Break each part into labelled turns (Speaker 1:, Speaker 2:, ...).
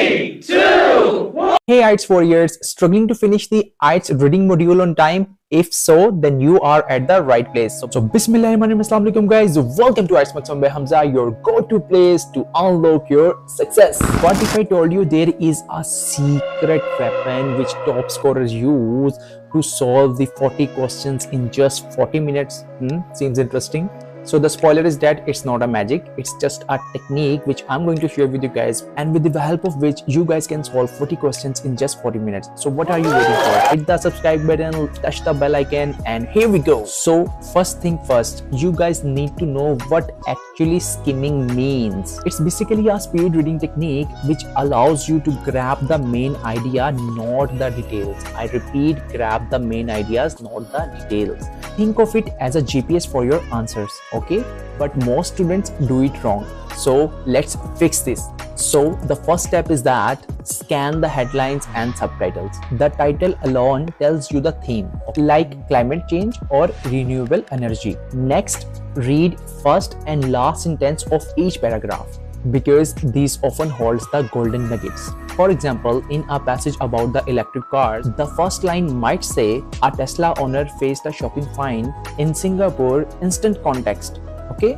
Speaker 1: 3, 2, 1.
Speaker 2: Hey IELTS warriors, struggling to finish the IELTS reading module on time? If so, then you are at the right place. So Bismillahirrahmanirrahim, Assalamualaikum guys. Welcome to IELTS Maximum by Hamza, your go-to place to unlock your success. What if I told you there is a secret weapon which top scorers use to solve the 40 questions in just 40 minutes? Seems interesting. So the spoiler is that it's not a magic, it's just a technique which I'm going to share with you guys, and with the help of which you guys can solve 40 questions in just 40 minutes. So what are you waiting for? Hit the subscribe button, touch the bell icon, and here we go. So first thing first, you guys need to know what actually skimming means. It's basically a speed reading technique which allows you to grab the main idea, not the details. I repeat, grab the main ideas, not the details. Think of it as a GPS for your answers, okay? But most students do it wrong. So let's fix this. So the first step is that scan the headlines and subtitles. The title alone tells you the theme, like climate change or renewable energy. Next, read first and last sentence of each paragraph, because these often holds the golden nuggets. For example, in a passage about the electric cars, the first line might say, a Tesla owner faced a shopping fine in Singapore, instant context. Okay?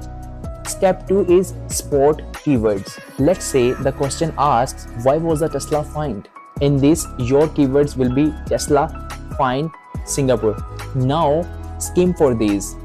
Speaker 2: Step 2 is spot keywords. Let's say the question asks, why was the Tesla fined? In this, your keywords will be Tesla, fine, Singapore. Now, skim for these.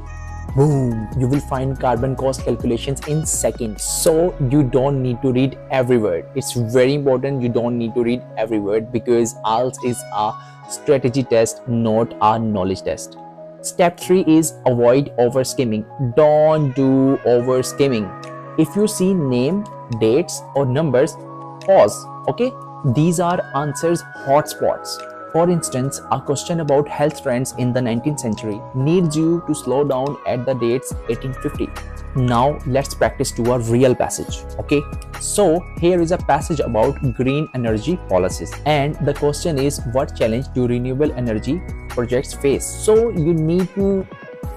Speaker 2: Boom, you will find carbon cost calculations in seconds. So you don't need to read every word. It's very important you don't need to read every word, because IELTS is a strategy test, not a knowledge test. Step 3 is avoid over skimming. Don't do over skimming. If you see name, dates or numbers, pause, okay? These are answers hotspots. For instance, a question about health trends in the 19th century needs you to slow down at the dates 1850. Now let's practice to a real passage, okay? So here is a passage about green energy policies, and the question is, what challenge do renewable energy projects face? So you need to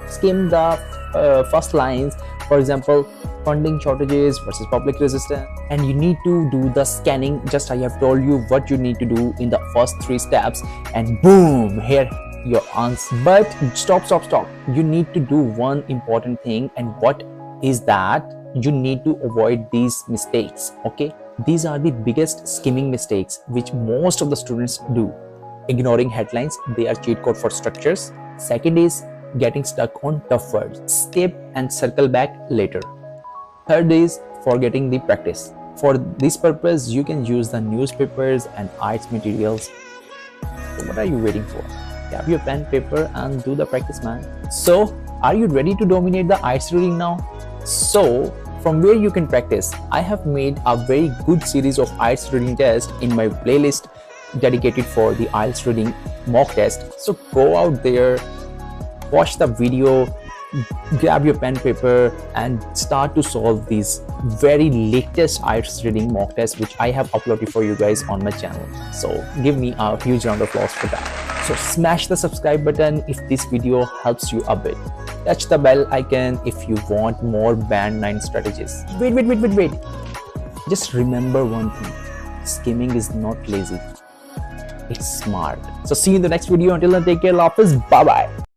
Speaker 2: skim the first lines. For example, funding shortages versus public resistance, and you need to do the scanning. Just I have told you what you need to do in the first 3 steps, and boom, here your answer. But stop. You need to do one important thing, and what is that? You need to avoid these mistakes, okay? These are the biggest skimming mistakes which most of the students do. Ignoring headlines, they are cheat code for structures. Second is getting stuck on tough words. Skip and circle back later. Third is forgetting the practice. For this purpose, you can use the newspapers and IELTS materials. So what are you waiting for? Grab your pen, paper and do the practice, man. So, are you ready to dominate the IELTS reading now? So, from where you can practice, I have made a very good series of IELTS reading tests in my playlist dedicated for the IELTS reading mock test. So go out there, watch the video, grab your pen, paper and start to solve these very latest IELTS reading mock tests which I have uploaded for you guys on my channel. So give me a huge round of applause for that. So smash the subscribe button if this video helps you a bit. Touch the bell icon if you want more band 9 strategies. Wait. Just remember one thing. Skimming is not lazy. It's smart. So see you in the next video. Until then, take care. Love is. Bye-bye.